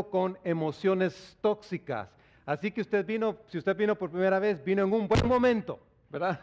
con emociones tóxicas. Así que si usted vino por primera vez, vino en un buen momento, ¿verdad?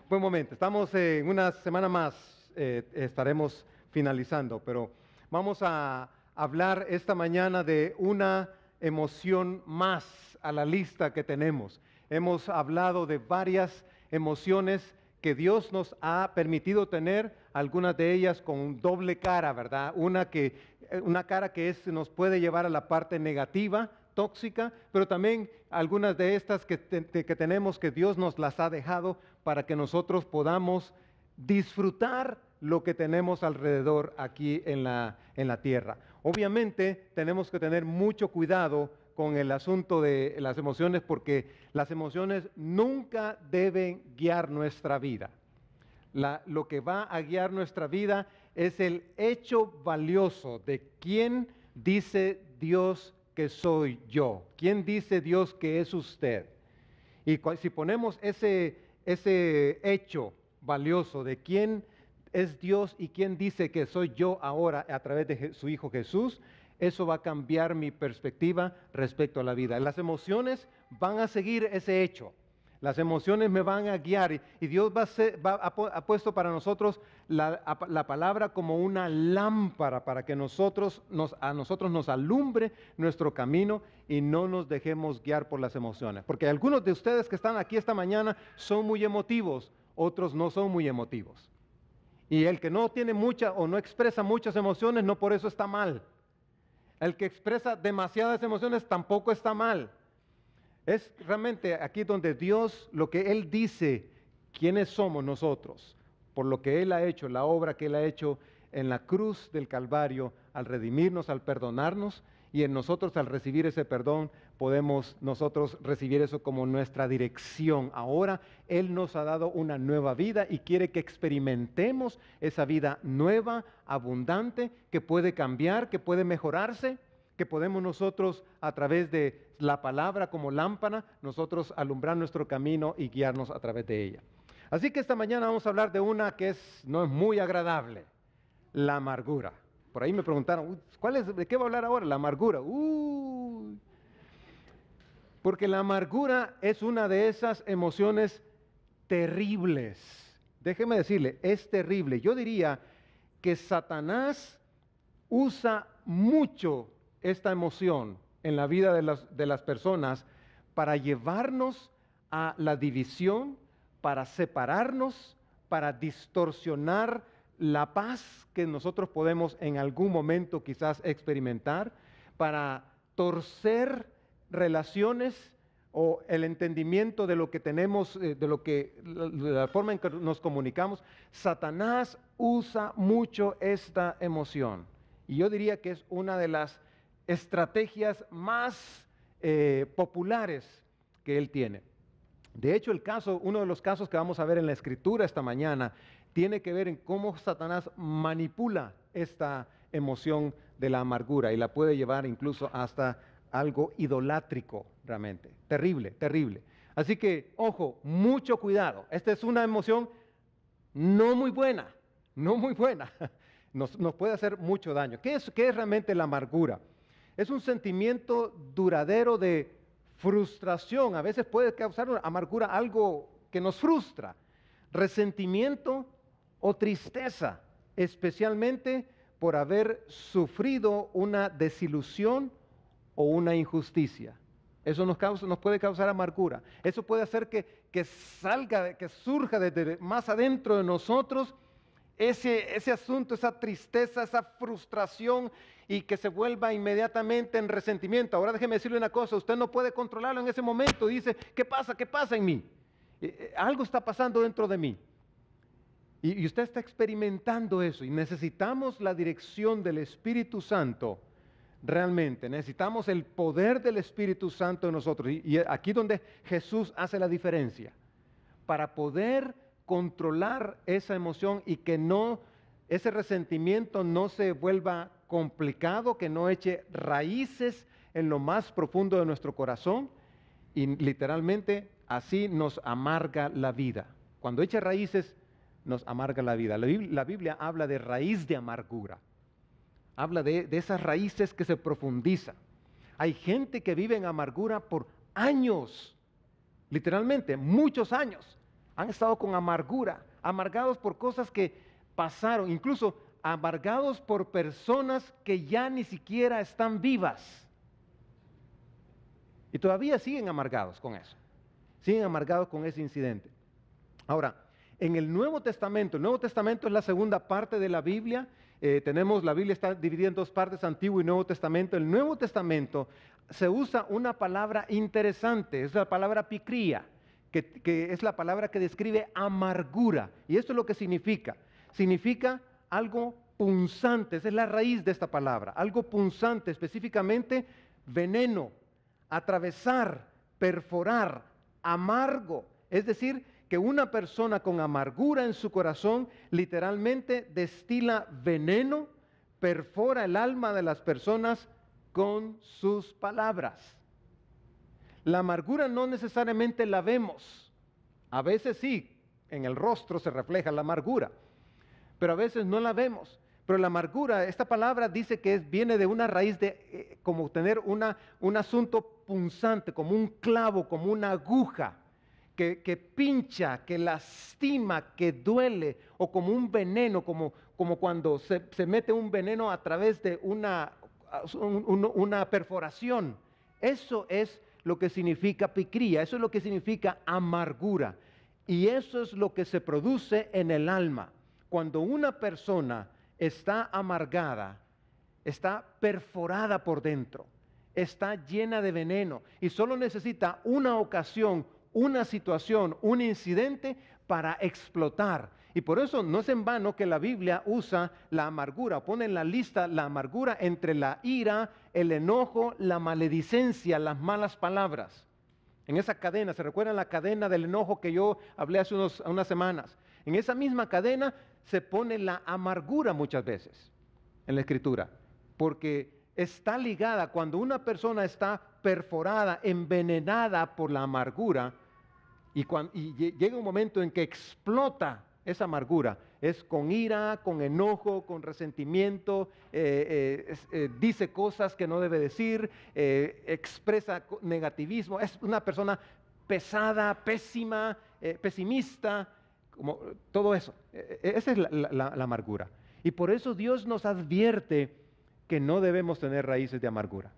Buen momento. Estamos en una semana más, estaremos finalizando, pero vamos a hablar esta mañana de una emoción más a la lista que tenemos. Hemos hablado de varias emociones que Dios nos ha permitido tener, algunas de ellas con doble cara, ¿verdad? Una cara que nos puede llevar a la parte negativa, tóxica, pero también algunas de estas que tenemos que Dios nos las ha dejado para que nosotros podamos disfrutar lo que tenemos alrededor aquí en la tierra. Obviamente tenemos que tener mucho cuidado con el asunto de las emociones, porque las emociones nunca deben guiar nuestra vida. Lo que va a guiar nuestra vida es el hecho valioso de quién dice Dios que soy yo, quién dice Dios que es usted. Y si ponemos ese hecho valioso de quién es Dios y quién dice que soy yo ahora a través de su Hijo Jesús, eso va a cambiar mi perspectiva respecto a la vida. Las emociones van a seguir ese hecho. Las emociones me van a guiar y Dios ha puesto para nosotros la palabra como una lámpara para que a nosotros nos alumbre nuestro camino y no nos dejemos guiar por las emociones. Porque algunos de ustedes que están aquí esta mañana son muy emotivos, otros no son muy emotivos. Y el que no tiene mucha o no expresa muchas emociones, no por eso está mal. El que expresa demasiadas emociones tampoco está mal. Es realmente aquí donde Dios, lo que Él dice, quiénes somos nosotros, por lo que Él ha hecho, la obra que Él ha hecho en la cruz del Calvario, al redimirnos, al perdonarnos, y en nosotros al recibir ese perdón, podemos nosotros recibir eso como nuestra dirección. Ahora Él nos ha dado una nueva vida y quiere que experimentemos esa vida nueva, abundante, que puede cambiar, que puede mejorarse, que podemos nosotros a través de la palabra como lámpara, nosotros alumbrar nuestro camino y guiarnos a través de ella. Así que esta mañana vamos a hablar de una que no es muy agradable, la amargura. Por ahí me preguntaron, ¿de qué va a hablar ahora? La amargura. Porque la amargura es una de esas emociones terribles. Déjeme decirle, es terrible. Yo diría que Satanás usa mucho esta emoción en la vida de las personas para llevarnos a la división, para separarnos, para distorsionar la paz que nosotros podemos en algún momento quizás experimentar, para torcer relaciones o el entendimiento de lo que tenemos, de la forma en que nos comunicamos. Satanás usa mucho esta emoción. Y yo diría que es una de las estrategias más populares que él tiene. De hecho, uno de los casos que vamos a ver en la Escritura esta mañana tiene que ver en cómo Satanás manipula esta emoción de la amargura y la puede llevar incluso hasta algo idolátrico realmente. Terrible, terrible. Así que, ojo, mucho cuidado. Esta es una emoción no muy buena, no muy buena. Nos puede hacer mucho daño. ¿Qué es realmente la amargura? Es un sentimiento duradero de frustración. A veces puede causar una amargura algo que nos frustra. Resentimiento o tristeza, especialmente por haber sufrido una desilusión o una injusticia. Eso nos puede causar amargura. Eso puede hacer que surja desde más adentro de nosotros ese asunto, esa tristeza, esa frustración, y que se vuelva inmediatamente en resentimiento. Ahora déjeme decirle una cosa, usted no puede controlarlo en ese momento. Dice, ¿qué pasa? ¿Qué pasa en mí? Algo está pasando dentro de mí. Y usted está experimentando eso, y necesitamos la dirección del Espíritu Santo. Realmente necesitamos el poder del Espíritu Santo en nosotros. Y aquí donde Jesús hace la diferencia, para poder controlar esa emoción y que ese resentimiento no se vuelva complicado, que no eche raíces en lo más profundo de nuestro corazón, y literalmente así nos amarga la vida. Cuando echa raíces, nos amarga la vida. La Biblia habla de raíz de amargura. Habla de esas raíces que se profundizan. Hay gente que vive en amargura por años, literalmente, muchos años. Han estado con amargura, amargados por cosas que pasaron, incluso amargados por personas que ya ni siquiera están vivas. Y todavía siguen amargados con eso. Siguen amargados con ese incidente. Ahora, en el Nuevo Testamento es la segunda parte de la Biblia. La Biblia está dividida en dos partes, Antiguo y Nuevo Testamento. El Nuevo Testamento se usa una palabra interesante, es la palabra picría, que es la palabra que describe amargura. Y esto es lo que significa. Significa algo punzante, esa es la raíz de esta palabra. Algo punzante, específicamente veneno, atravesar, perforar, amargo. Es decir, que una persona con amargura en su corazón literalmente destila veneno, perfora el alma de las personas con sus palabras. La amargura no necesariamente la vemos. A veces sí, en el rostro se refleja la amargura, pero a veces no la vemos. Pero la amargura, esta palabra dice que viene de una raíz de como tener un asunto punzante, como un clavo, como una aguja, que pincha, que lastima, que duele, o como un veneno, como cuando se mete un veneno a través de una perforación. Eso es lo que significa picría, eso es lo que significa amargura. Y eso es lo que se produce en el alma. Cuando una persona está amargada, está perforada por dentro, está llena de veneno y solo necesita una ocasión, una situación, un incidente para explotar. Y por eso no es en vano que la Biblia usa la amargura, pone en la lista la amargura entre la ira, el enojo, la maledicencia, las malas palabras. En esa cadena, ¿se recuerdan la cadena del enojo que yo hablé hace unas semanas? En esa misma cadena se pone la amargura muchas veces en la Escritura, porque está ligada, cuando una persona está perforada, envenenada por la amargura, y llega un momento en que explota esa amargura, es con ira, con enojo, con resentimiento, dice cosas que no debe decir, expresa negativismo, es una persona pesada, pésima, pesimista, como todo eso. Esa es la amargura. Y por eso Dios nos advierte que no debemos tener raíces de amargura.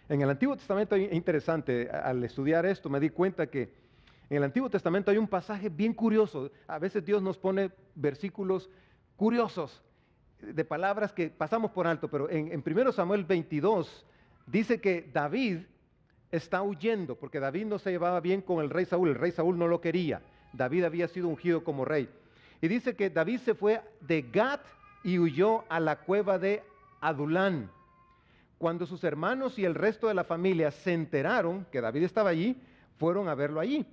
En el Antiguo Testamento es interesante, al estudiar esto me di cuenta que en el Antiguo Testamento hay un pasaje bien curioso. A veces Dios nos pone versículos curiosos de palabras que pasamos por alto, pero en 1 Samuel 22 dice que David está huyendo, porque David no se llevaba bien con el rey Saúl no lo quería. David había sido ungido como rey. Y dice que David se fue de Gat y huyó a la cueva de Adulán. Cuando sus hermanos y el resto de la familia se enteraron que David estaba allí, fueron a verlo allí.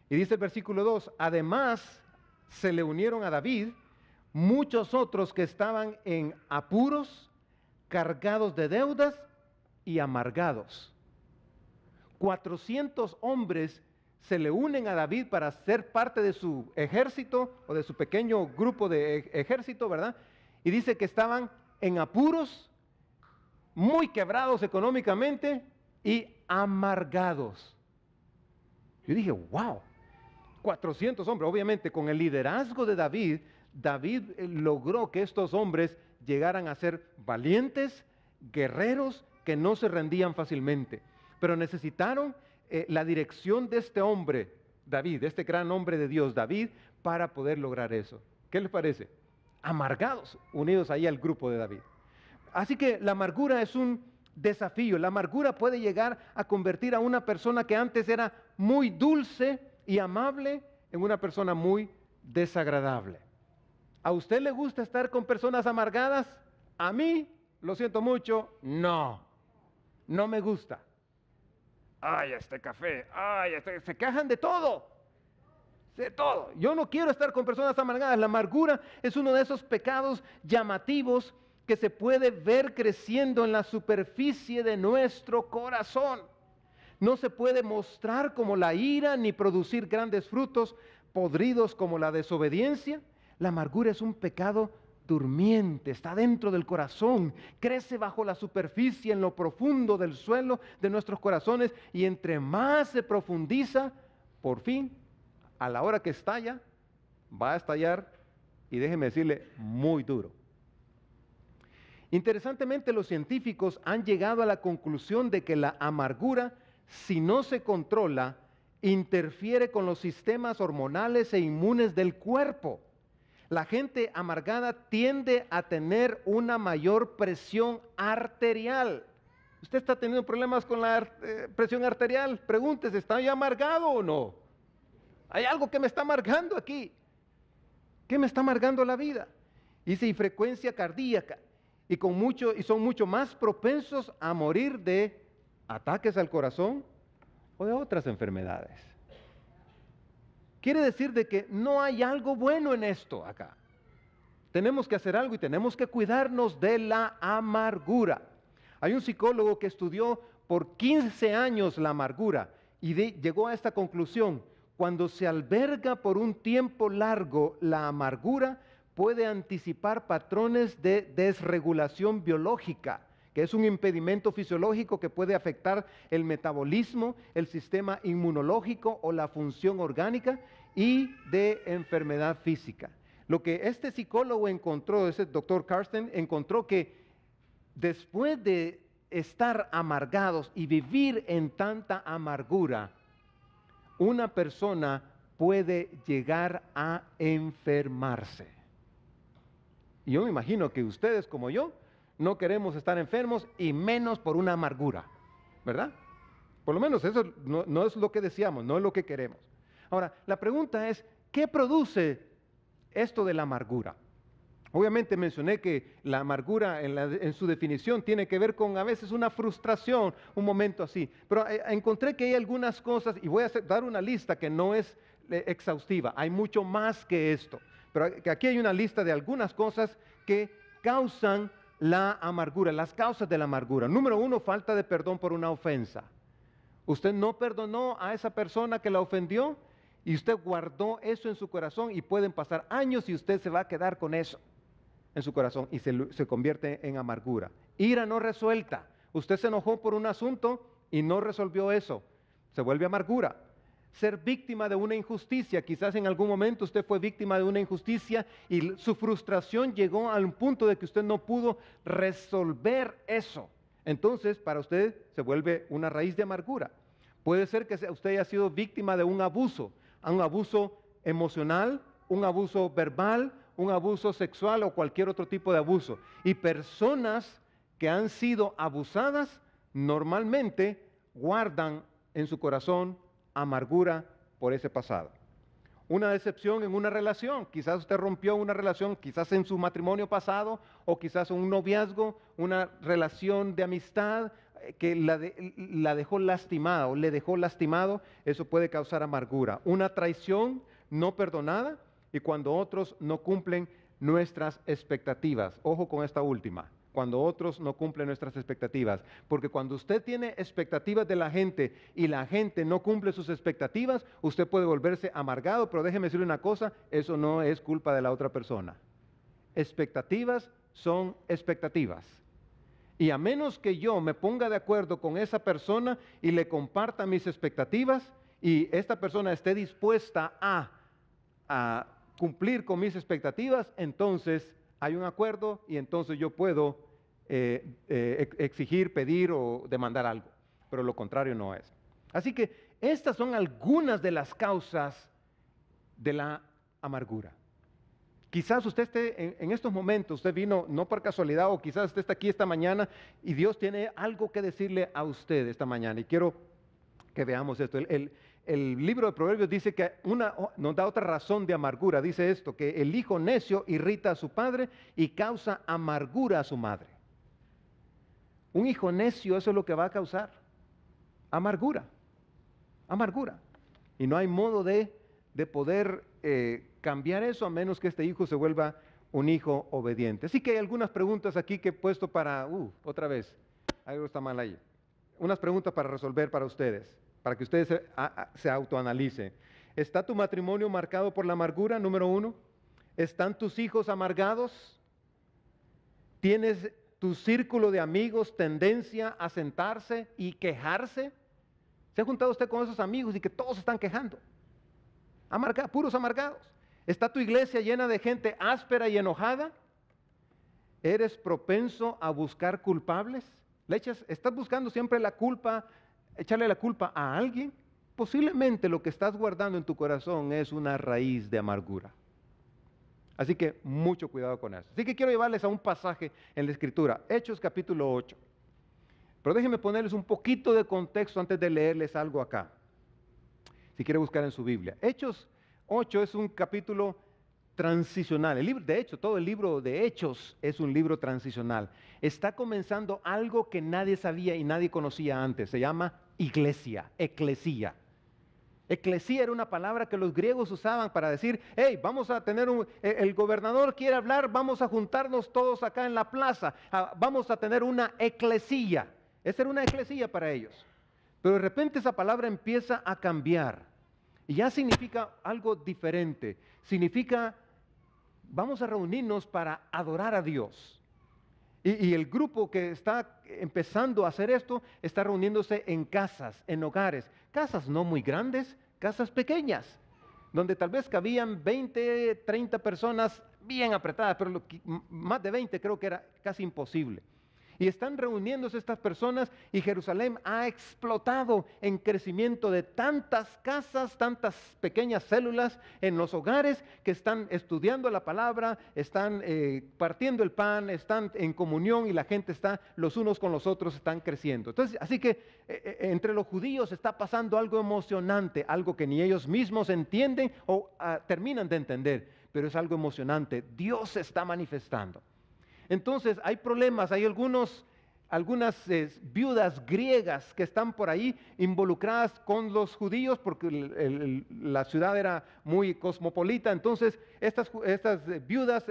Y dice el versículo 2, además se le unieron a David muchos otros que estaban en apuros, cargados de deudas y amargados. 400 hombres se le unen a David para ser parte de su ejército o de su pequeño grupo de ejército, ¿verdad? Y dice que estaban en apuros, muy quebrados económicamente y amargados. Yo dije, wow, 400 hombres. Obviamente con el liderazgo de David, logró que estos hombres llegaran a ser valientes, guerreros que no se rendían fácilmente. Pero necesitaron la dirección de este hombre, David, de este gran hombre de Dios, David, para poder lograr eso. ¿Qué les parece? Amargados, unidos ahí al grupo de David. Así que la amargura es un desafío. La amargura puede llegar a convertir a una persona que antes era muy dulce y amable en una persona muy desagradable. ¿A usted le gusta estar con personas amargadas? A mí, lo siento mucho, no me gusta. Ay, este café, se quejan de todo. De todo. Yo no quiero estar con personas amargadas. La amargura es uno de esos pecados llamativos que se puede ver creciendo en la superficie de nuestro corazón. No se puede mostrar como la ira ni producir grandes frutos podridos como la desobediencia. La amargura es un pecado durmiente, está dentro del corazón, crece bajo la superficie, en lo profundo del suelo de nuestros corazones, y entre más se profundiza, por fin, a la hora que estalla, va a estallar, y déjeme decirle, muy duro. Interesantemente, los científicos han llegado a la conclusión de que la amargura, si no se controla, interfiere con los sistemas hormonales e inmunes del cuerpo. La gente amargada tiende a tener una mayor presión arterial. ¿Usted está teniendo problemas con la presión arterial? Pregúntese, ¿está ya amargado o no? Hay algo que me está amargando aquí. ¿Qué me está amargando la vida? Dice, y frecuencia cardíaca. Y son mucho más propensos a morir de ataques al corazón o de otras enfermedades. Quiere decir de que no hay algo bueno en esto acá. Tenemos que hacer algo y tenemos que cuidarnos de la amargura. Hay un psicólogo que estudió por 15 años la amargura y llegó a esta conclusión: cuando se alberga por un tiempo largo, la amargura puede anticipar patrones de desregulación biológica, que es un impedimento fisiológico que puede afectar el metabolismo, el sistema inmunológico o la función orgánica, y de enfermedad física. Lo que este psicólogo encontró, ese doctor Karsten, encontró que después de estar amargados y vivir en tanta amargura, una persona puede llegar a enfermarse. Y yo me imagino que ustedes, como yo, no queremos estar enfermos, y menos por una amargura, ¿verdad? Por lo menos eso no es lo que deseamos, no es lo que queremos. Ahora, la pregunta es, ¿qué produce esto de la amargura? Obviamente mencioné que la amargura en su definición tiene que ver con a veces una frustración, un momento así. Pero encontré que hay algunas cosas, y voy a dar una lista que no es exhaustiva, hay mucho más que esto. Pero aquí hay una lista de algunas cosas que causan la amargura, las causas de la amargura. Número 1, falta de perdón por una ofensa. Usted no perdonó a esa persona que la ofendió y usted guardó eso en su corazón, y pueden pasar años y usted se va a quedar con eso en su corazón y se convierte en amargura. Ira no resuelta. Usted se enojó por un asunto y no resolvió eso. Se vuelve amargura. Ser víctima de una injusticia. Quizás en algún momento usted fue víctima de una injusticia y su frustración llegó al punto de que usted no pudo resolver eso. Entonces, para usted se vuelve una raíz de amargura. Puede ser que usted haya sido víctima de un abuso emocional, un abuso verbal, un abuso sexual o cualquier otro tipo de abuso. Y personas que han sido abusadas normalmente guardan en su corazón amargura por ese pasado. Una decepción en una relación, quizás usted rompió una relación, quizás en su matrimonio pasado, o quizás un noviazgo, una relación de amistad que la dejó lastimada o le dejó lastimado. Eso puede causar amargura. Una traición no perdonada, y cuando otros no cumplen nuestras expectativas. Ojo con esta última: cuando otros no cumplen nuestras expectativas. Porque cuando usted tiene expectativas de la gente y la gente no cumple sus expectativas, usted puede volverse amargado. Pero déjeme decirle una cosa: eso no es culpa de la otra persona. Expectativas son expectativas. Y a menos que yo me ponga de acuerdo con esa persona y le comparta mis expectativas, y esta persona esté dispuesta a cumplir con mis expectativas, entonces hay un acuerdo, y entonces yo puedo exigir, pedir o demandar algo. Pero lo contrario no es. Así que estas son algunas de las causas de la amargura. Quizás usted esté en estos momentos, usted vino no por casualidad, o quizás usted está aquí esta mañana y Dios tiene algo que decirle a usted esta mañana. Y quiero que veamos esto. El libro de Proverbios dice que nos da otra razón de amargura. Dice esto: que el hijo necio irrita a su padre y causa amargura a su madre. Un hijo necio, eso es lo que va a causar amargura. Amargura. Y no hay modo de poder cambiar eso, a menos que este hijo se vuelva un hijo obediente. Así que hay algunas preguntas aquí que he puesto para, otra vez, algo está mal ahí. Unas preguntas para resolver para ustedes, para que ustedes se autoanalicen. ¿Está tu matrimonio marcado por la amargura? Número 1. ¿Están tus hijos amargados? ¿Tienes tu círculo de amigos tendencia a sentarse y quejarse? ¿Se ha juntado usted con esos amigos y que todos están quejando? Puros amargados. ¿Está tu iglesia llena de gente áspera y enojada? ¿Eres propenso a buscar culpables? ¿Estás buscando siempre la culpa, echarle la culpa a alguien? Posiblemente lo que estás guardando en tu corazón es una raíz de amargura. Así que mucho cuidado con eso. Así que quiero llevarles a un pasaje en la Escritura, Hechos capítulo 8. Pero déjenme ponerles un poquito de contexto antes de leerles algo acá. Si quiere buscar en su Biblia. Hechos 8 es un capítulo transicional. De hecho, todo el libro de Hechos es un libro transicional. Está comenzando algo que nadie sabía y nadie conocía antes. Se llama iglesia, eclesía. Eclesía era una palabra que los griegos usaban para decir, hey, vamos a tener el gobernador quiere hablar, vamos a juntarnos todos acá en la plaza, vamos a tener una eclesía. Esa era una eclesía para ellos. Pero de repente esa palabra empieza a cambiar y ya significa algo diferente. Significa, vamos a reunirnos para adorar a Dios. Y el grupo que está empezando a hacer esto está reuniéndose en casas, en hogares. Casas no muy grandes, casas pequeñas, donde tal vez cabían 20, 30 personas bien apretadas, pero más de 20 creo que era casi imposible. Y están reuniéndose estas personas y Jerusalén ha explotado en crecimiento de tantas casas, tantas pequeñas células en los hogares que están estudiando la palabra, están partiendo el pan, están en comunión y la gente está los unos con los otros, están creciendo. Entonces, así que entre los judíos está pasando algo emocionante, algo que ni ellos mismos entienden o terminan de entender, pero es algo emocionante. Dios se está manifestando. Entonces hay problemas, hay algunas viudas griegas que están por ahí involucradas con los judíos porque la ciudad era muy cosmopolita. Entonces estas viudas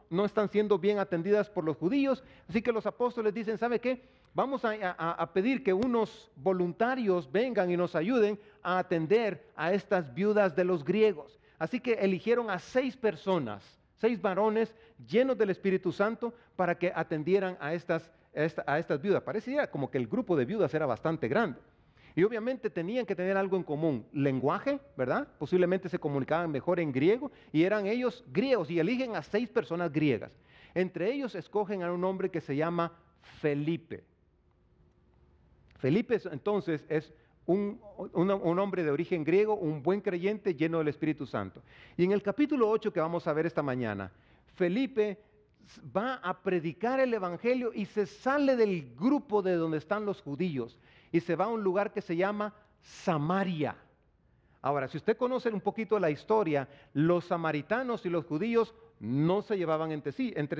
no están siendo bien atendidas por los judíos. Así que los apóstoles dicen, ¿sabe qué? Vamos a pedir que unos voluntarios vengan y nos ayuden a atender a estas viudas de los griegos. Así que eligieron a 6 personas. 6 varones llenos del Espíritu Santo para que atendieran a estas viudas. Parecía como que el grupo de viudas era bastante grande. Y obviamente tenían que tener algo en común. Lenguaje, ¿verdad? Posiblemente se comunicaban mejor en griego y eran ellos griegos y eligen a 6 personas griegas. Entre ellos escogen a un hombre que se llama Felipe. Felipe entonces es un hombre de origen griego, un buen creyente lleno del Espíritu Santo. Y en el capítulo 8 que vamos a ver esta mañana, Felipe va a predicar el Evangelio y se sale del grupo de donde están los judíos y se va a un lugar que se llama Samaria. Ahora, si usted conoce un poquito la historia, los samaritanos y los judíos no se llevaban entre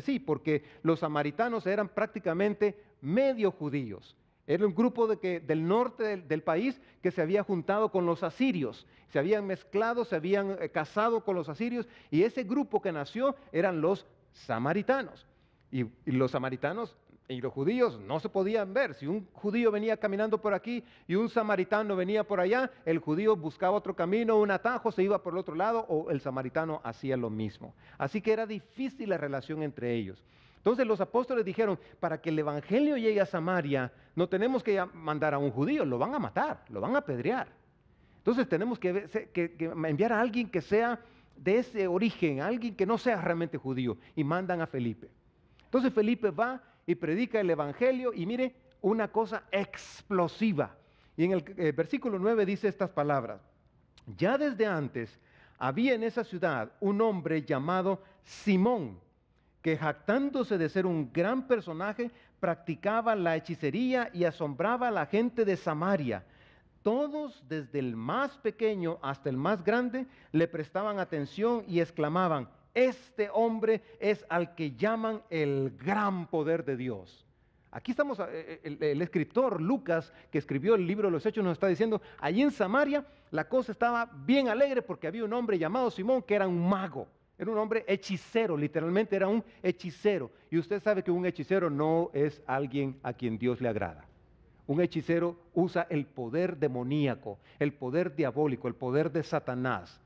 sí porque los samaritanos eran prácticamente medio judíos. Era un grupo del norte del país que se había juntado con los asirios, se habían mezclado, se habían casado con los asirios y ese grupo que nació eran los samaritanos. Y los samaritanos y los judíos no se podían ver. Si un judío venía caminando por aquí y un samaritano venía por allá, el judío buscaba otro camino, un atajo, se iba por el otro lado o el samaritano hacía lo mismo. Así que era difícil la relación entre ellos. Entonces los apóstoles dijeron, para que el evangelio llegue a Samaria, no tenemos que mandar a un judío, lo van a matar, lo van a apedrear. Entonces tenemos que enviar a alguien que sea de ese origen, alguien que no sea realmente judío, y mandan a Felipe. Entonces Felipe va y predica el evangelio y mire, una cosa explosiva. Y en el versículo 9 dice estas palabras, ya desde antes había en esa ciudad un hombre llamado Simón, que jactándose de ser un gran personaje, practicaba la hechicería y asombraba a la gente de Samaria. Todos, desde el más pequeño hasta el más grande, le prestaban atención y exclamaban, este hombre es al que llaman el gran poder de Dios. Aquí estamos, el escritor Lucas, que escribió el libro de los Hechos, nos está diciendo, allí en Samaria la cosa estaba bien alegre porque había un hombre llamado Simón que era un mago. Era un hombre hechicero, literalmente era un hechicero. Y usted sabe que un hechicero no es alguien a quien Dios le agrada. Un hechicero usa el poder demoníaco, el poder diabólico, el poder de Satanás.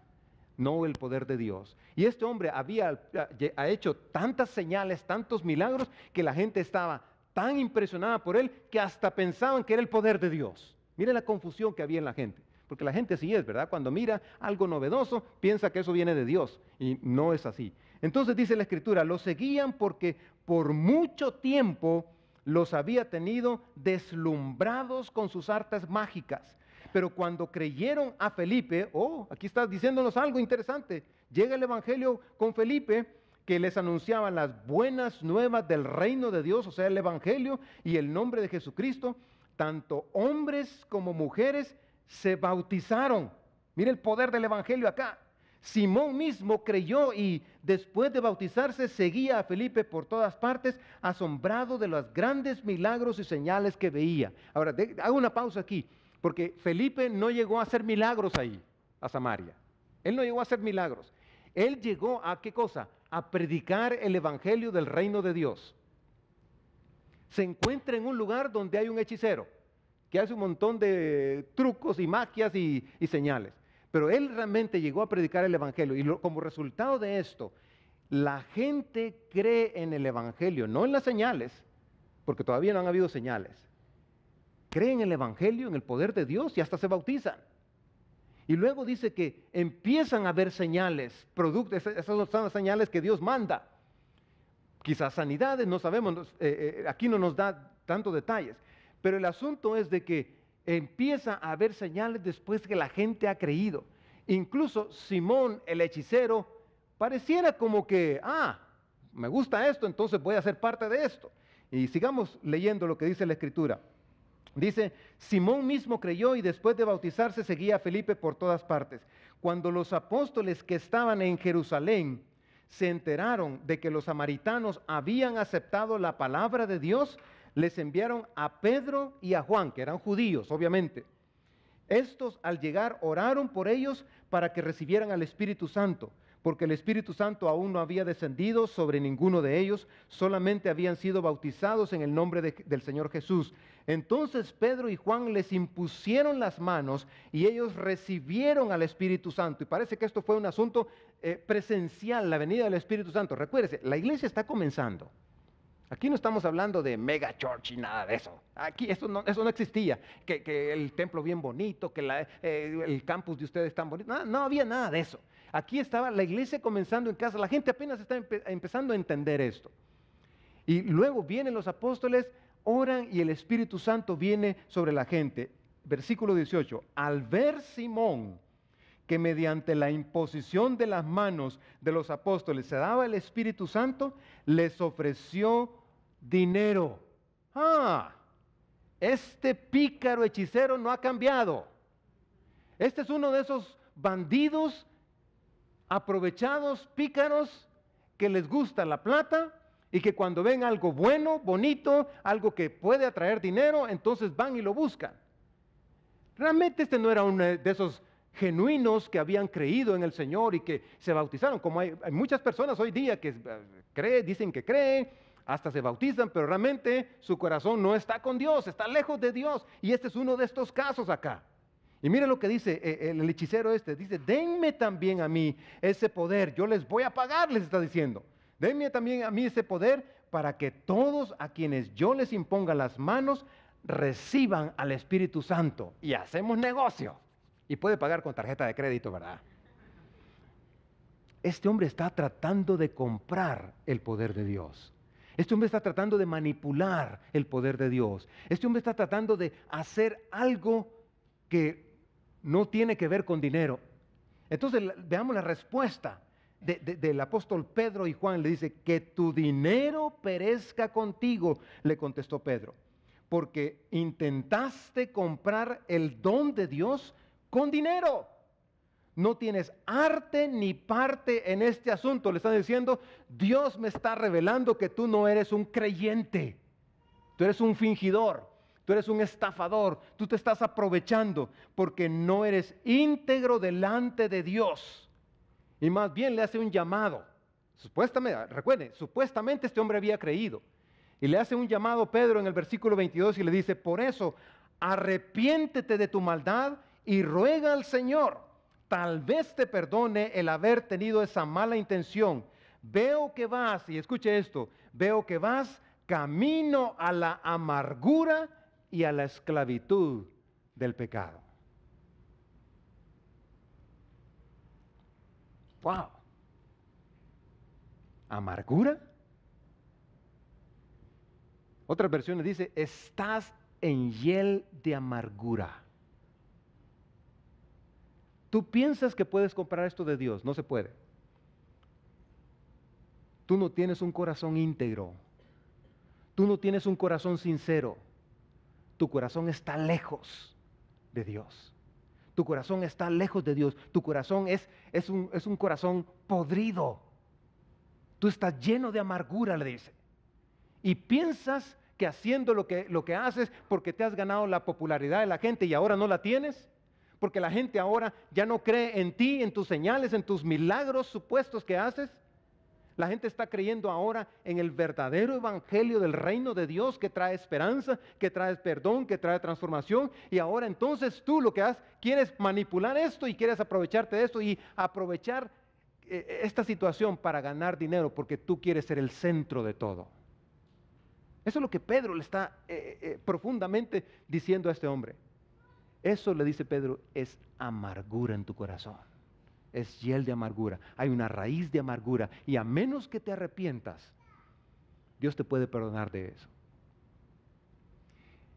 no el poder de Dios. Y este hombre ha hecho tantas señales, tantos milagros, que la gente estaba tan impresionada por él que hasta pensaban que era el poder de Dios. Mire la confusión que había en la gente. Porque la gente sí es, ¿verdad? Cuando mira algo novedoso, piensa que eso viene de Dios. Y no es así. Entonces dice la Escritura, los seguían porque por mucho tiempo los había tenido deslumbrados con sus artes mágicas. Pero cuando creyeron a Felipe, aquí está diciéndonos algo interesante. Llega el Evangelio con Felipe, que les anunciaba las buenas nuevas del reino de Dios, o sea, el Evangelio y el nombre de Jesucristo. Tanto hombres como mujeres se bautizaron. Mire el poder del Evangelio acá. Simón mismo creyó y después de bautizarse seguía a Felipe por todas partes, asombrado de los grandes milagros y señales que veía. Ahora, hago una pausa aquí, porque Felipe no llegó a hacer milagros ahí, a Samaria. Él no llegó a hacer milagros. Él llegó a ¿qué cosa? A predicar el Evangelio del reino de Dios. Se encuentra en un lugar donde hay un hechicero que hace un montón de trucos y magias y señales. Pero él realmente llegó a predicar el Evangelio y como resultado de esto, la gente cree en el Evangelio, no en las señales, porque todavía no han habido señales. Creen en el Evangelio, en el poder de Dios y hasta se bautizan. Y luego dice que empiezan a ver señales, esas son las señales que Dios manda. Quizás sanidades, no sabemos, aquí no nos da tantos detalles. Pero el asunto es de que empieza a haber señales después que la gente ha creído. Incluso Simón, el hechicero, pareciera como que, me gusta esto, entonces voy a ser parte de esto. Y sigamos leyendo lo que dice la Escritura. Dice, Simón mismo creyó y después de bautizarse seguía a Felipe por todas partes. Cuando los apóstoles que estaban en Jerusalén se enteraron de que los samaritanos habían aceptado la palabra de Dios, les enviaron a Pedro y a Juan, que eran judíos, obviamente. Estos, al llegar, oraron por ellos para que recibieran al Espíritu Santo, porque el Espíritu Santo aún no había descendido sobre ninguno de ellos, solamente habían sido bautizados en el nombre del Señor Jesús. Entonces Pedro y Juan les impusieron las manos y ellos recibieron al Espíritu Santo. Y parece que esto fue un asunto presencial, la venida del Espíritu Santo. Recuérdese, la iglesia está comenzando. Aquí no estamos hablando de mega church y nada de eso. Aquí eso no existía. Que el templo bien bonito, que el campus de ustedes tan bonito. No había nada de eso. Aquí estaba la iglesia comenzando en casa. La gente apenas está empezando a entender esto. Y luego vienen los apóstoles, oran y el Espíritu Santo viene sobre la gente. Versículo 18. Al ver Simón que mediante la imposición de las manos de los apóstoles se daba el Espíritu Santo, les ofreció dinero. Este pícaro hechicero no ha cambiado. Este es uno de esos bandidos aprovechados, pícaros, que les gusta la plata y que cuando ven algo bueno, bonito, algo que puede atraer dinero, entonces van y lo buscan. Realmente este no era uno de esos genuinos que habían creído en el Señor y que se bautizaron, como hay muchas personas hoy día que dicen que creen, hasta se bautizan, pero realmente su corazón no está con Dios, está lejos de Dios, y este es uno de estos casos acá. Y mire lo que dice el hechicero dice, denme también a mí ese poder, yo les voy a pagar, les está diciendo, denme también a mí ese poder para que todos a quienes yo les imponga las manos reciban al Espíritu Santo y hacemos negocio. Y puede pagar con tarjeta de crédito, ¿verdad? Este hombre está tratando de comprar el poder de Dios. Este hombre está tratando de manipular el poder de Dios. Este hombre está tratando de hacer algo que no tiene que ver con dinero. Entonces veamos la respuesta del apóstol Pedro y Juan. Le dice, que tu dinero perezca contigo, le contestó Pedro, porque intentaste comprar el don de Dios con dinero. No tienes arte ni parte en este asunto. Le están diciendo, Dios me está revelando que tú no eres un creyente. Tú eres un fingidor. Tú eres un estafador. Tú te estás aprovechando porque no eres íntegro delante de Dios. Y más bien le hace un llamado. Recuerden, supuestamente este hombre había creído. Y le hace un llamado Pedro en el versículo 22 y le dice, por eso, arrepiéntete de tu maldad y ruega al Señor tal vez te perdone el haber tenido esa mala intención. Veo que vas, y escuche esto, veo que vas camino a la amargura y a la esclavitud del pecado. ¡Wow! ¿Amargura? Otras versiones dice, estás en hiel de amargura. Tú piensas que puedes comprar esto de Dios, no se puede. Tú no tienes un corazón íntegro. Tú no tienes un corazón sincero. Tu corazón está lejos de Dios. Tu corazón está lejos de Dios. Tu corazón es un corazón podrido. Tú estás lleno de amargura, le dice. Y piensas que haciendo lo que haces porque te has ganado la popularidad de la gente y ahora no la tienes, porque la gente ahora ya no cree en ti, en tus señales, en tus milagros supuestos que haces. La gente está creyendo ahora en el verdadero evangelio del reino de Dios que trae esperanza, que trae perdón, que trae transformación. Y ahora entonces tú lo que haces, quieres manipular esto y quieres aprovecharte de esto y aprovechar esta situación para ganar dinero porque tú quieres ser el centro de todo. Eso es lo que Pedro le está profundamente diciendo a este hombre. Eso, le dice Pedro, es amargura en tu corazón. Es hiel de amargura. Hay una raíz de amargura. Y a menos que te arrepientas, Dios te puede perdonar de eso.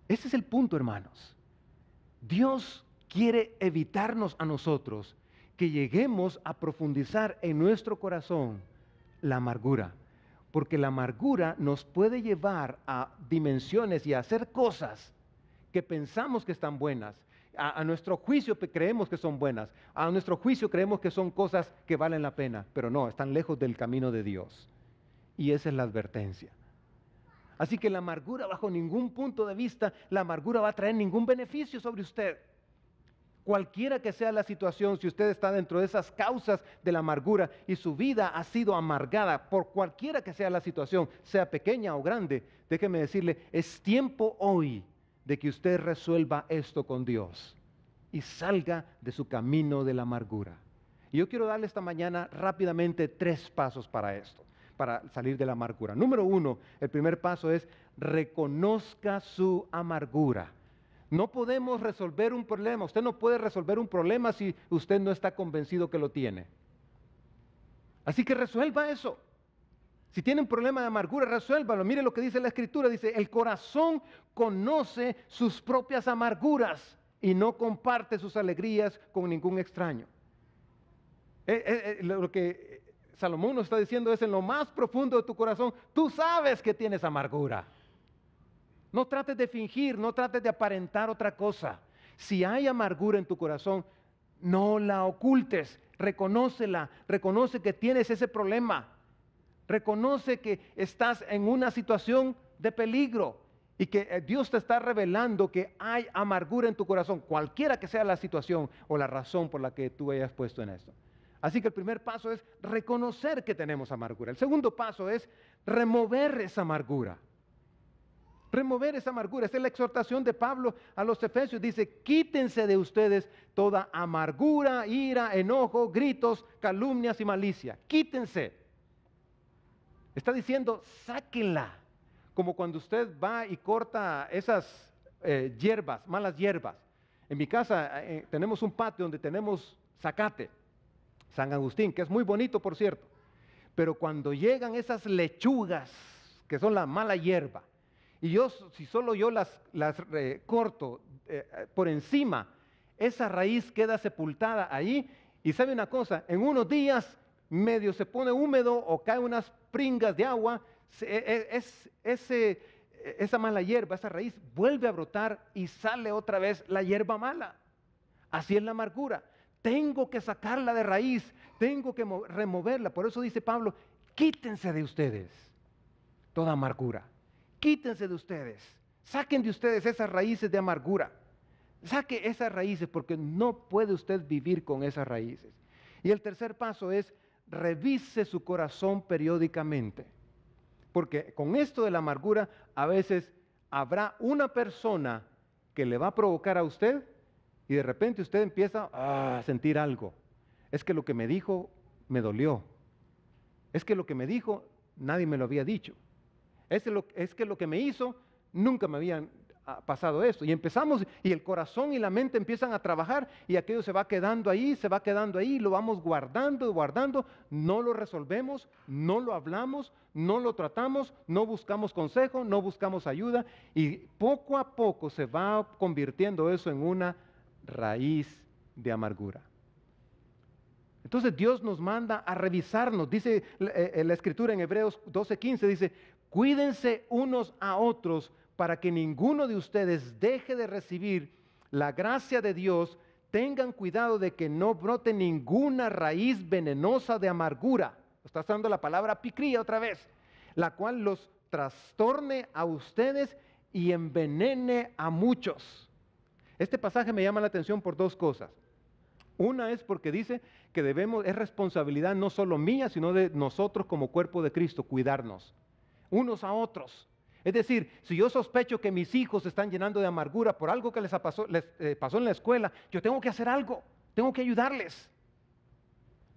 Ese es el punto, hermanos. Dios quiere evitarnos a nosotros que lleguemos a profundizar en nuestro corazón la amargura. Porque la amargura nos puede llevar a dimensiones y a hacer cosas que pensamos que están buenas. A nuestro juicio creemos que son buenas. A nuestro juicio creemos que son cosas que valen la pena. Pero no, están lejos del camino de Dios. Y esa es la advertencia. Así que la amargura, bajo ningún punto de vista, la amargura va a traer ningún beneficio sobre usted. Cualquiera que sea la situación, si usted está dentro de esas causas de la amargura y su vida ha sido amargada por cualquiera que sea la situación, sea pequeña o grande, déjeme decirle, es tiempo hoy de que usted resuelva esto con Dios y salga de su camino de la amargura. Y yo quiero darle esta mañana rápidamente 3 pasos para esto, para salir de la amargura. Número 1, el primer paso es reconozca su amargura. No podemos resolver un problema. Usted no puede resolver un problema si usted no está convencido que lo tiene. Así que resuelva eso. Si tiene un problema de amargura, resuélvalo. Mire lo que dice la Escritura. Dice, el corazón conoce sus propias amarguras y no comparte sus alegrías con ningún extraño. Lo que Salomón nos está diciendo es, en lo más profundo de tu corazón, tú sabes que tienes amargura. No trates de fingir, no trates de aparentar otra cosa. Si hay amargura en tu corazón, no la ocultes, reconócela, reconoce que tienes ese problema. Reconoce que estás en una situación de peligro y que Dios te está revelando que hay amargura en tu corazón, cualquiera que sea la situación o la razón por la que tú hayas puesto en esto. Así que el primer paso es reconocer que tenemos amargura. El segundo paso es remover esa amargura. Remover esa amargura. Esta es la exhortación de Pablo a los Efesios. Dice, quítense de ustedes toda amargura, ira, enojo, gritos, calumnias y malicia. Quítense. Está diciendo, sáquenla, como cuando usted va y corta esas hierbas, malas hierbas. En mi casa tenemos un patio donde tenemos zacate, San Agustín, que es muy bonito, por cierto. Pero cuando llegan esas lechugas, que son la mala hierba, y si solo yo las corto por encima, esa raíz queda sepultada ahí. Y sabe una cosa, en unos días medio se pone húmedo o caen unas pringas de agua, esa mala hierba, esa raíz vuelve a brotar y sale otra vez la hierba mala. Así es la amargura. Tengo que sacarla de raíz, tengo que removerla. Por eso dice Pablo, quítense de ustedes toda amargura. Quítense de ustedes, saquen de ustedes esas raíces de amargura. Saque esas raíces porque no puede usted vivir con esas raíces. Y el tercer paso es revise su corazón periódicamente. Porque con esto de la amargura a veces habrá una persona que le va a provocar a usted y de repente usted empieza a sentir algo. Es que lo que me dijo me dolió. Es que lo que me dijo nadie me lo había dicho. Es que lo que me hizo nunca me habían pasado esto. Y empezamos, y el corazón y la mente empiezan a trabajar, y aquello se va quedando ahí, lo vamos guardando, guardando, no lo resolvemos, no lo hablamos, no lo tratamos, no buscamos consejo, no buscamos ayuda, y poco a poco se va convirtiendo eso en una raíz de amargura. Entonces Dios nos manda a revisarnos, dice la Escritura en Hebreos 12:15, dice, cuídense unos a otros para que ninguno de ustedes deje de recibir la gracia de Dios. Tengan cuidado de que no brote ninguna raíz venenosa de amargura. Está usando la palabra picría otra vez, la cual los trastorne a ustedes y envenene a muchos. Este pasaje me llama la atención por dos cosas. Una es porque dice que es responsabilidad no solo mía, sino de nosotros como cuerpo de Cristo, cuidarnos unos a otros. Es decir, si yo sospecho que mis hijos se están llenando de amargura por algo que les pasó en la escuela, yo tengo que hacer algo, tengo que ayudarles.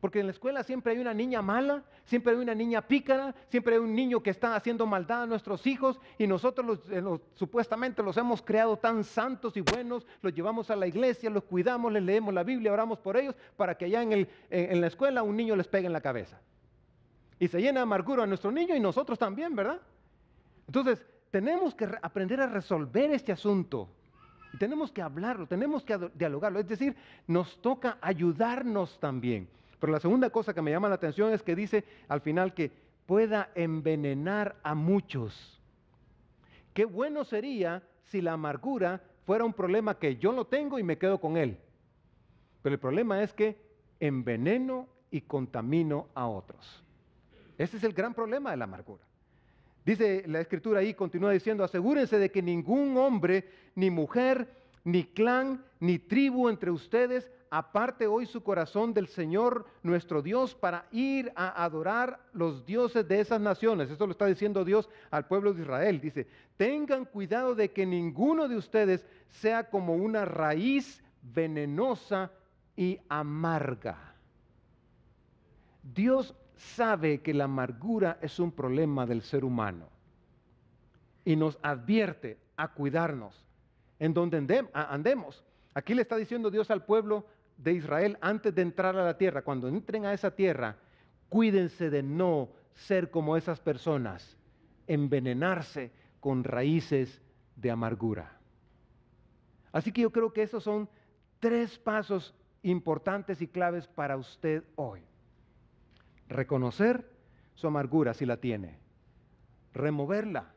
Porque en la escuela siempre hay una niña mala, siempre hay una niña pícara, siempre hay un niño que está haciendo maldad a nuestros hijos, y nosotros supuestamente los hemos creado tan santos y buenos, los llevamos a la iglesia, los cuidamos, les leemos la Biblia, oramos por ellos, para que allá en la escuela un niño les pegue en la cabeza. Y se llena de amargura a nuestro niño y nosotros también, ¿verdad? Entonces, tenemos que aprender a resolver este asunto. Y tenemos que hablarlo, tenemos que dialogarlo. Es decir, nos toca ayudarnos también. Pero la segunda cosa que me llama la atención es que dice al final que pueda envenenar a muchos. Qué bueno sería si la amargura fuera un problema que yo lo tengo y me quedo con él. Pero el problema es que enveneno y contamino a otros. Ese es el gran problema de la amargura. Dice la Escritura ahí, continúa diciendo, asegúrense de que ningún hombre, ni mujer, ni clan, ni tribu entre ustedes aparte hoy su corazón del Señor nuestro Dios para ir a adorar los dioses de esas naciones. Esto lo está diciendo Dios al pueblo de Israel. Dice, tengan cuidado de que ninguno de ustedes sea como una raíz venenosa y amarga. Dios sabe que la amargura es un problema del ser humano y nos advierte a cuidarnos en donde andemos. Aquí le está diciendo Dios al pueblo de Israel antes de entrar a la tierra, cuando entren a esa tierra, cuídense de no ser como esas personas, envenenarse con raíces de amargura. Así que yo creo que esos son 3 pasos importantes y claves para usted hoy. Reconocer su amargura si la tiene, removerla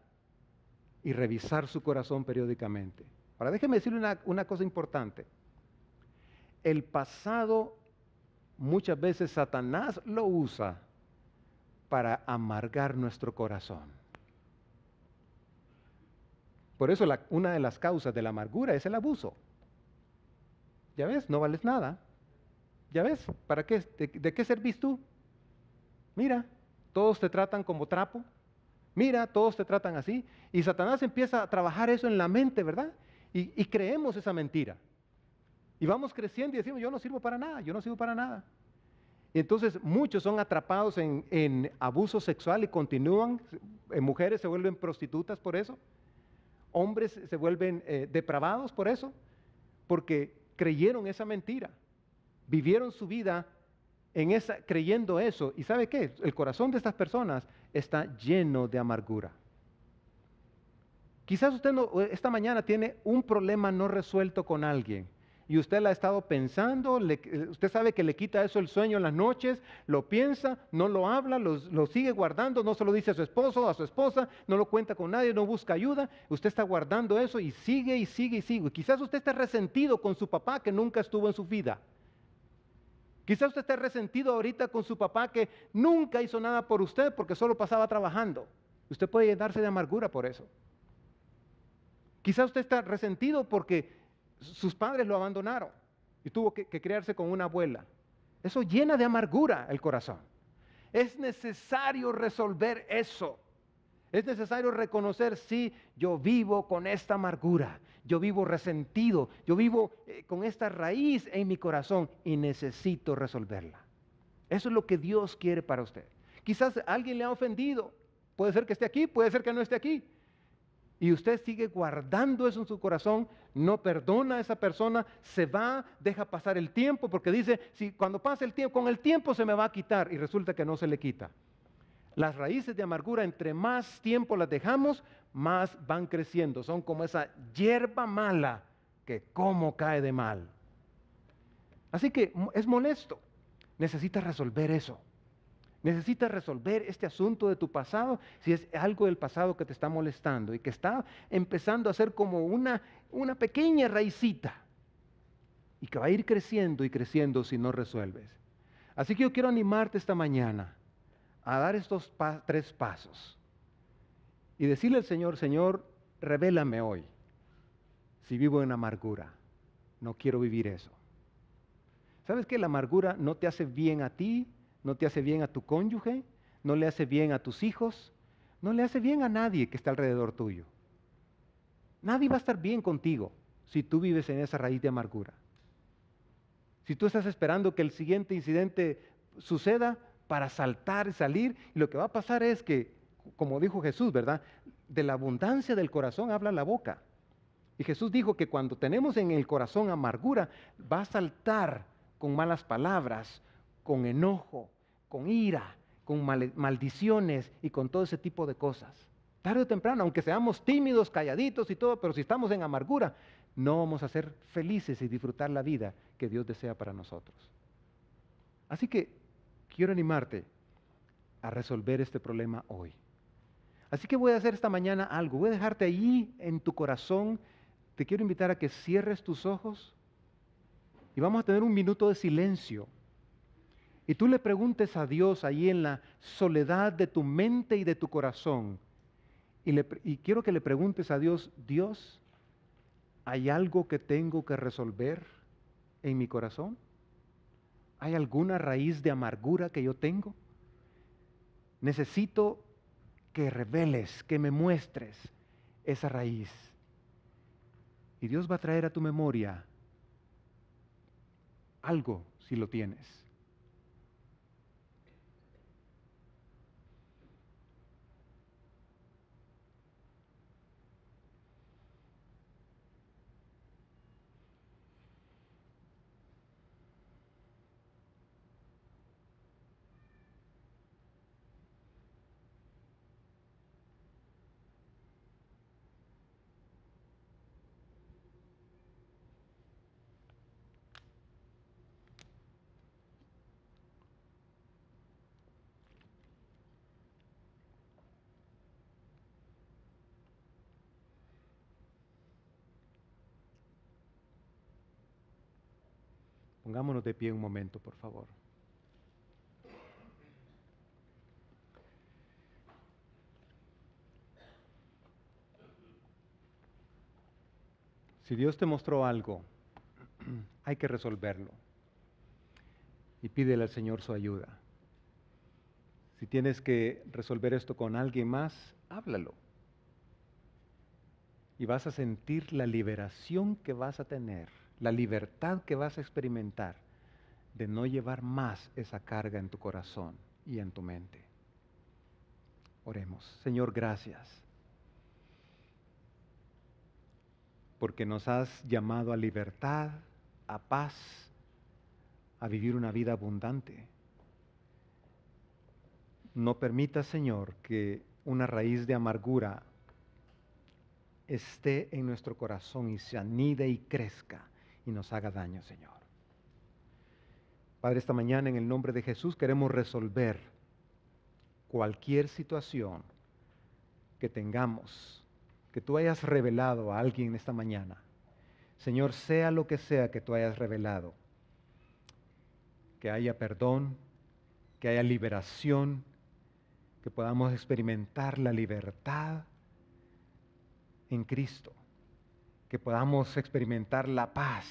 y revisar su corazón periódicamente. Ahora déjeme decirle una cosa importante. El pasado muchas veces Satanás lo usa para amargar nuestro corazón. Por eso una de las causas de la amargura es el abuso. Ya ves, no vales nada. Ya ves, ¿para qué? ¿De qué servís tú? Mira, todos te tratan como trapo. Mira, todos te tratan así. Y Satanás empieza a trabajar eso en la mente, ¿verdad? Y creemos esa mentira. Y vamos creciendo y decimos, yo no sirvo para nada, yo no sirvo para nada. Y entonces muchos son atrapados en abuso sexual y continúan. Mujeres se vuelven prostitutas por eso. Hombres se vuelven depravados por eso. Porque creyeron esa mentira. Vivieron su vida creyendo eso. ¿Y sabe qué? El corazón de estas personas está lleno de amargura. Quizás usted esta mañana tiene un problema no resuelto con alguien y usted la ha estado pensando, usted sabe que le quita eso el sueño en las noches, lo piensa, no lo habla, lo sigue guardando, no se lo dice a su esposo o a su esposa, no lo cuenta con nadie, no busca ayuda, usted está guardando eso y sigue y sigue y sigue. Quizás usted esté resentido con su papá que nunca estuvo en su vida. Quizás usted esté resentido ahorita con su papá que nunca hizo nada por usted porque solo pasaba trabajando. Usted puede llenarse de amargura por eso. Quizás usted está resentido porque sus padres lo abandonaron y tuvo que criarse con una abuela. Eso llena de amargura el corazón. Es necesario resolver eso. Es necesario reconocer, sí, yo vivo con esta amargura. yo vivo resentido, yo vivo con esta raíz en mi corazón y necesito resolverla. Eso es lo que Dios quiere para usted. Quizás alguien le ha ofendido, puede ser que esté aquí, puede ser que no esté aquí. Y usted sigue guardando eso en su corazón, no perdona a esa persona, se va, deja pasar el tiempo, porque dice, si cuando pase el tiempo, con el tiempo se me va a quitar, y resulta que no se le quita. Las raíces de amargura, entre más tiempo las dejamos, más van creciendo. Son como esa hierba mala que como cae de mal. Así que es molesto. Necesitas resolver eso. Necesitas resolver este asunto de tu pasado, si es algo del pasado que te está molestando y que está empezando a ser como una pequeña raicita y que va a ir creciendo y creciendo si no resuelves. Así que yo quiero animarte esta mañana a dar estos 3 pasos y decirle al Señor, Señor, revélame hoy si vivo en amargura. No quiero vivir eso. ¿Sabes que la amargura no te hace bien a ti? No te hace bien a tu cónyuge, no le hace bien a tus hijos, no le hace bien a nadie que está alrededor tuyo. Nadie va a estar bien contigo si tú vives en esa raíz de amargura. Si tú estás esperando que el siguiente incidente suceda para saltar y salir, y lo que va a pasar es que, como dijo Jesús, ¿verdad? De la abundancia del corazón habla la boca. Y Jesús dijo que cuando tenemos en el corazón amargura, va a saltar con malas palabras, con enojo, con ira, con maldiciones y con todo ese tipo de cosas. Tarde o temprano, aunque seamos tímidos, calladitos y todo, pero si estamos en amargura, no vamos a ser felices y disfrutar la vida que Dios desea para nosotros. Así que quiero animarte a resolver este problema hoy. Así que voy a hacer esta mañana algo, voy a dejarte allí en tu corazón. Te quiero invitar a que cierres tus ojos y vamos a tener un minuto de silencio. Y tú le preguntes a Dios ahí en la soledad de tu mente y de tu corazón. Y quiero que le preguntes a Dios, Dios, ¿hay algo que tengo que resolver en mi corazón? ¿Hay alguna raíz de amargura que yo tengo? Necesito que reveles, que me muestres esa raíz. Y Dios va a traer a tu memoria algo si lo tienes. Pongámonos de pie un momento, por favor. Si Dios te mostró algo, hay que resolverlo. Y pídele al Señor su ayuda. Si tienes que resolver esto con alguien más, háblalo. Y vas a sentir la liberación que vas a tener, la libertad que vas a experimentar de no llevar más esa carga en tu corazón y en tu mente. Oremos. Señor, gracias. Porque nos has llamado a libertad, a paz, a vivir una vida abundante. No permitas, Señor, que una raíz de amargura esté en nuestro corazón y se anide y crezca y nos haga daño, Señor. Padre, esta mañana en el nombre de Jesús queremos resolver cualquier situación que tengamos, que tú hayas revelado a alguien esta mañana. Señor, sea lo que sea que tú hayas revelado, que haya perdón, que haya liberación, que podamos experimentar la libertad en Cristo, que podamos experimentar la paz,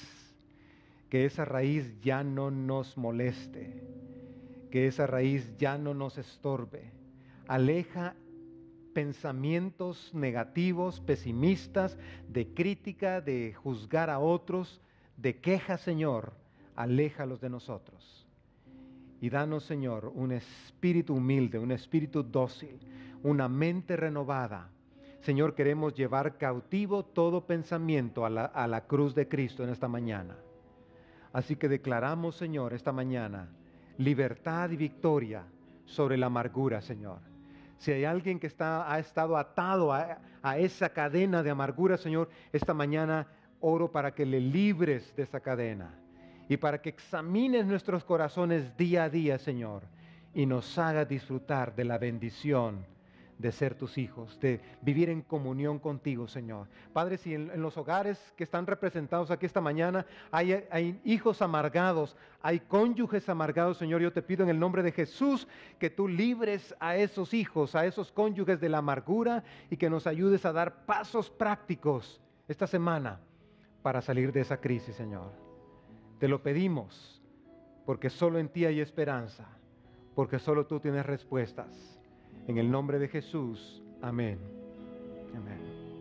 que esa raíz ya no nos moleste, que esa raíz ya no nos estorbe. Aleja pensamientos negativos, pesimistas, de crítica, de juzgar a otros, de queja, Señor, aléjalos de nosotros. Y danos, Señor, un espíritu humilde, un espíritu dócil, una mente renovada. Señor, queremos llevar cautivo todo pensamiento a la cruz de Cristo en esta mañana. Así que declaramos, Señor, esta mañana, libertad y victoria sobre la amargura, Señor. Si hay alguien que ha estado atado a esa cadena de amargura, Señor, esta mañana oro para que le libres de esa cadena y para que examines nuestros corazones día a día, Señor, y nos hagas disfrutar de la bendición de ser tus hijos, de vivir en comunión contigo, Señor. Padre, si en los hogares que están representados aquí esta mañana hay hijos amargados, hay cónyuges amargados, Señor, yo te pido en el nombre de Jesús que tú libres a esos hijos, a esos cónyuges de la amargura y que nos ayudes a dar pasos prácticos esta semana para salir de esa crisis, Señor. Te lo pedimos porque solo en ti hay esperanza, porque solo tú tienes respuestas. En el nombre de Jesús, amén. Amén.